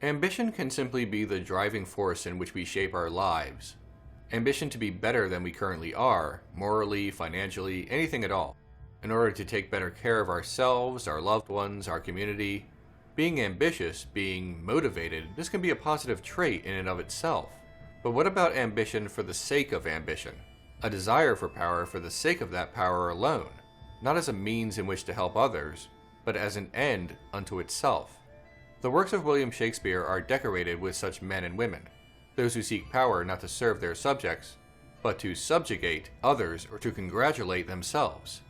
Ambition can simply be the driving force in which we shape our lives. Ambition to be better than we currently are, morally, financially, anything at all, in order to take better care of ourselves, our loved ones, our community. Being ambitious, being motivated, this can be a positive trait in and of itself. But what about ambition for the sake of ambition? A desire for power for the sake of that power alone, not as a means in which to help others, but as an end unto itself. The works of William Shakespeare are decorated with such men and women, those who seek power not to serve their subjects, but to subjugate others or to congratulate themselves.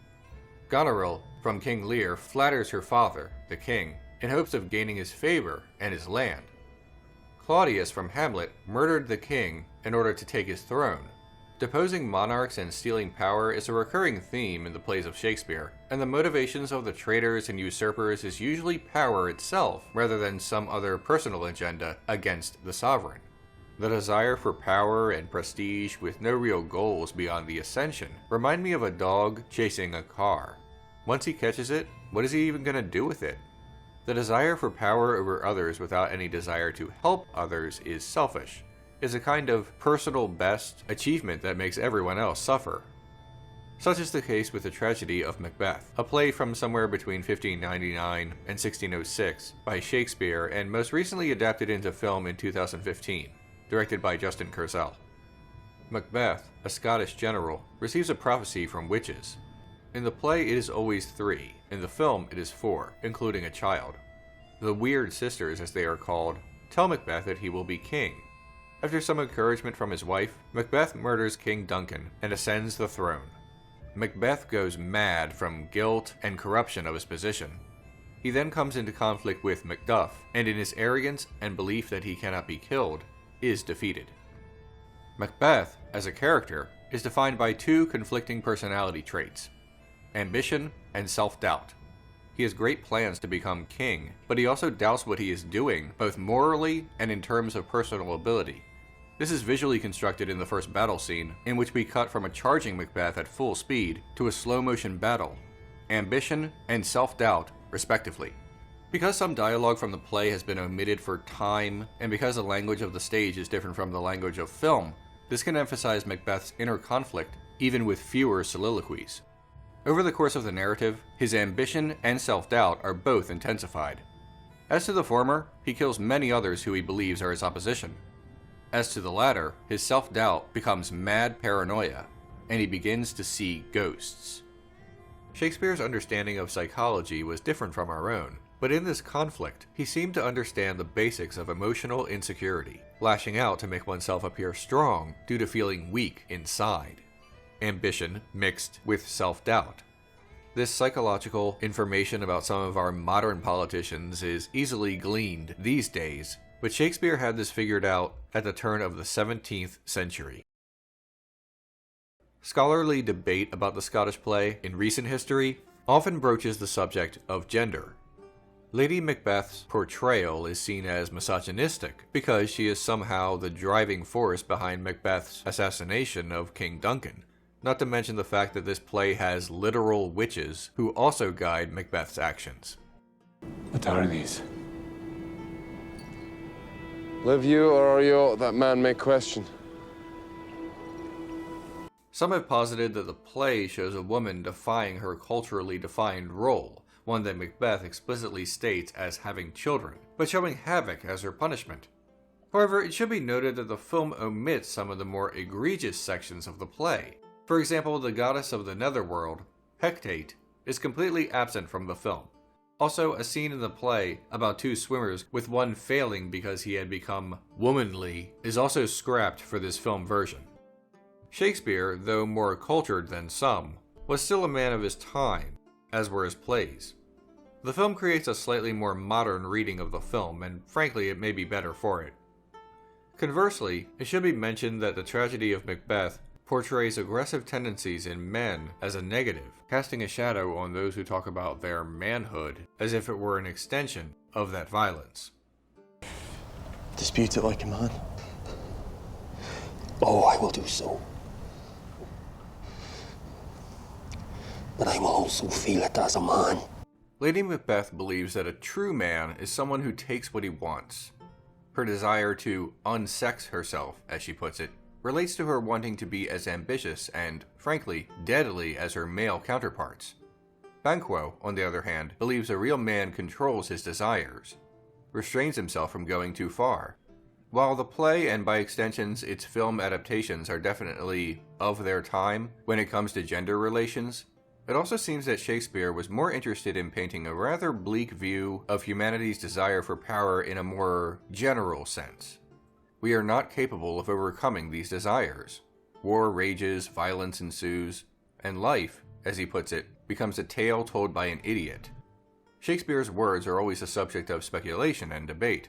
Goneril from King Lear flatters her father, the king, in hopes of gaining his favor and his land. Claudius from Hamlet murdered the king in order to take his throne. Deposing monarchs and stealing power is a recurring theme in the plays of Shakespeare, and the motivations of the traitors and usurpers is usually power itself rather than some other personal agenda against the sovereign. The desire for power and prestige with no real goals beyond the ascension remind me of a dog chasing a car. Once he catches it, what is he even going to do with it? The desire for power over others without any desire to help others is selfish. Is a kind of personal best achievement that makes everyone else suffer. Such is the case with the tragedy of Macbeth, a play from somewhere between 1599 and 1606 by Shakespeare and most recently adapted into film in 2015, directed by Justin Kurzel. Macbeth, a Scottish general, receives a prophecy from witches. In the play it is always 3, in the film it is 4, including a child. The Weird Sisters, as they are called, tell Macbeth that he will be king. After some encouragement from his wife, Macbeth murders King Duncan and ascends the throne. Macbeth goes mad from guilt and corruption of his position. He then comes into conflict with Macduff, and in his arrogance and belief that he cannot be killed, is defeated. Macbeth, as a character, is defined by 2 conflicting personality traits: ambition and self-doubt. He has great plans to become king, but he also doubts what he is doing, both morally and in terms of personal ability. This is visually constructed in the first battle scene, in which we cut from a charging Macbeth at full speed to a slow-motion battle. Ambition and self-doubt, respectively. Because some dialogue from the play has been omitted for time, and because the language of the stage is different from the language of film, this can emphasize Macbeth's inner conflict, even with fewer soliloquies. Over the course of the narrative, his ambition and self-doubt are both intensified. As to the former, he kills many others who he believes are his opposition. As to the latter, his self-doubt becomes mad paranoia, and he begins to see ghosts. Shakespeare's understanding of psychology was different from our own, but in this conflict, he seemed to understand the basics of emotional insecurity, lashing out to make oneself appear strong due to feeling weak inside. Ambition mixed with self-doubt. This psychological information about some of our modern politicians is easily gleaned these days, but Shakespeare had this figured out at the turn of the 17th century. Scholarly debate about the Scottish play in recent history often broaches the subject of gender. Lady Macbeth's portrayal is seen as misogynistic because she is somehow the driving force behind Macbeth's assassination of King Duncan. Not to mention the fact that this play has literal witches who also guide Macbeth's actions. What are these? Live you or are you that man may question? Some have posited that the play shows a woman defying her culturally defined role, one that Macbeth explicitly states as having children, but showing havoc as her punishment. However, it should be noted that the film omits some of the more egregious sections of the play. For example, the goddess of the netherworld, Hecate, is completely absent from the film. Also, a scene in the play about 2 swimmers with one failing because he had become womanly is also scrapped for this film version. Shakespeare, though more cultured than some, was still a man of his time, as were his plays. The film creates a slightly more modern reading of the film, and frankly it may be better for it. Conversely, it should be mentioned that the tragedy of Macbeth portrays aggressive tendencies in men as a negative, casting a shadow on those who talk about their manhood as if it were an extension of that violence. Dispute it like a man. Oh, I will do so. But I will also feel it as a man. Lady Macbeth believes that a true man is someone who takes what he wants. Her desire to unsex herself, as she puts it, relates to her wanting to be as ambitious and, frankly, deadly as her male counterparts. Banquo, on the other hand, believes a real man controls his desires, restrains himself from going too far. While the play, and by extensions its film adaptations, are definitely of their time when it comes to gender relations, it also seems that Shakespeare was more interested in painting a rather bleak view of humanity's desire for power in a more general sense. We are not capable of overcoming these desires. War rages, violence ensues, and life, as he puts it, becomes a tale told by an idiot. Shakespeare's words are always a subject of speculation and debate.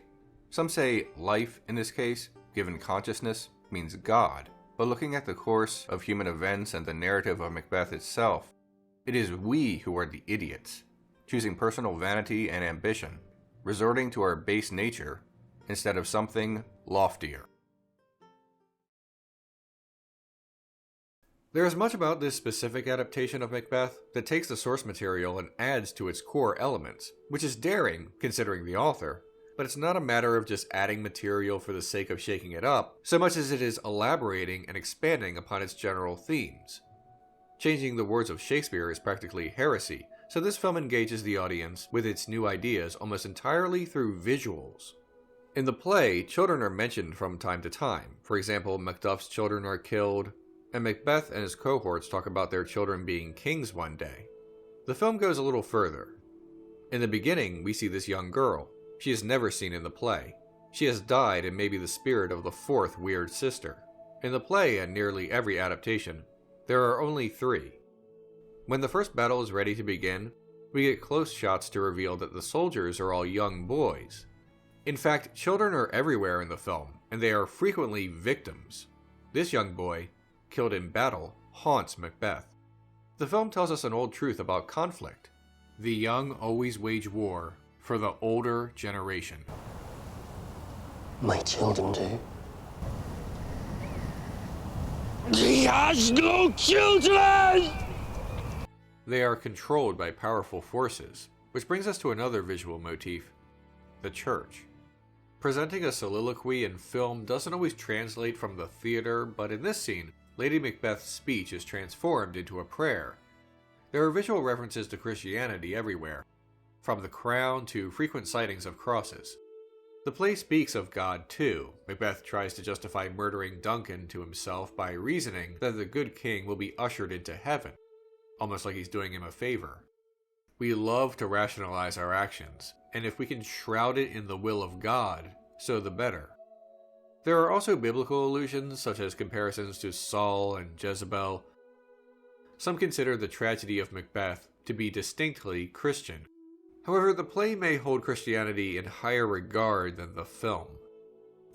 Some say life, in this case, given consciousness, means God, but looking at the course of human events and the narrative of Macbeth itself, it is we who are the idiots, choosing personal vanity and ambition, resorting to our base nature instead of something loftier. There is much about this specific adaptation of Macbeth that takes the source material and adds to its core elements, which is daring, considering the author, but it's not a matter of just adding material for the sake of shaking it up, so much as it is elaborating and expanding upon its general themes. Changing the words of Shakespeare is practically heresy, so this film engages the audience with its new ideas almost entirely through visuals. In the play, children are mentioned from time to time. For example, Macduff's children are killed, and Macbeth and his cohorts talk about their children being kings one day. The film goes a little further. In the beginning, we see this young girl. She is never seen in the play. She has died and may be the spirit of the fourth weird sister. In the play and nearly every adaptation, there are only 3. When the first battle is ready to begin, we get close shots to reveal that the soldiers are all young boys. In fact, children are everywhere in the film, and they are frequently victims. This young boy, killed in battle, haunts Macbeth. The film tells us an old truth about conflict. The young always wage war for the older generation. My children do. He has no children! They are controlled by powerful forces, which brings us to another visual motif, the church. Presenting a soliloquy in film doesn't always translate from the theater, but in this scene, Lady Macbeth's speech is transformed into a prayer. There are visual references to Christianity everywhere, from the crown to frequent sightings of crosses. The play speaks of God too. Macbeth tries to justify murdering Duncan to himself by reasoning that the good king will be ushered into heaven, almost like he's doing him a favor. We love to rationalize our actions, and if we can shroud it in the will of God, so the better. There are also biblical allusions, such as comparisons to Saul and Jezebel. Some consider the tragedy of Macbeth to be distinctly Christian. However, the play may hold Christianity in higher regard than the film.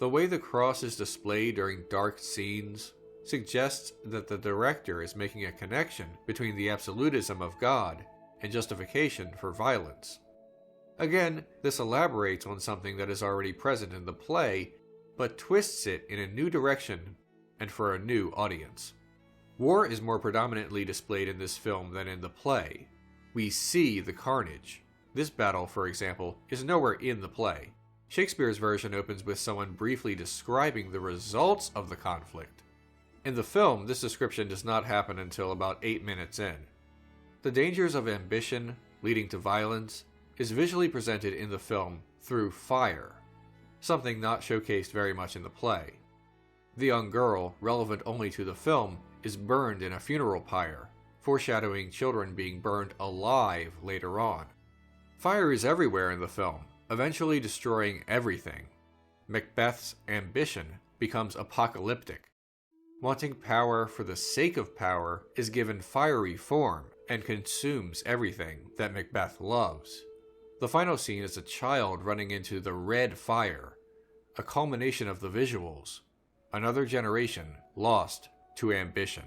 The way the cross is displayed during dark scenes suggests that the director is making a connection between the absolutism of God and justification for violence. Again, this elaborates on something that is already present in the play, but twists it in a new direction and for a new audience. War is more predominantly displayed in this film than in the play. We see the carnage. This battle, for example, is nowhere in the play. Shakespeare's version opens with someone briefly describing the results of the conflict. In the film, this description does not happen until about 8 minutes in. The dangers of ambition, leading to violence, is visually presented in the film through fire, something not showcased very much in the play. The young girl, relevant only to the film, is burned in a funeral pyre, foreshadowing children being burned alive later on. Fire is everywhere in the film, eventually destroying everything. Macbeth's ambition becomes apocalyptic. Wanting power for the sake of power is given fiery form and consumes everything that Macbeth loves. The final scene is a child running into the red fire, a culmination of the visuals, another generation lost to ambition.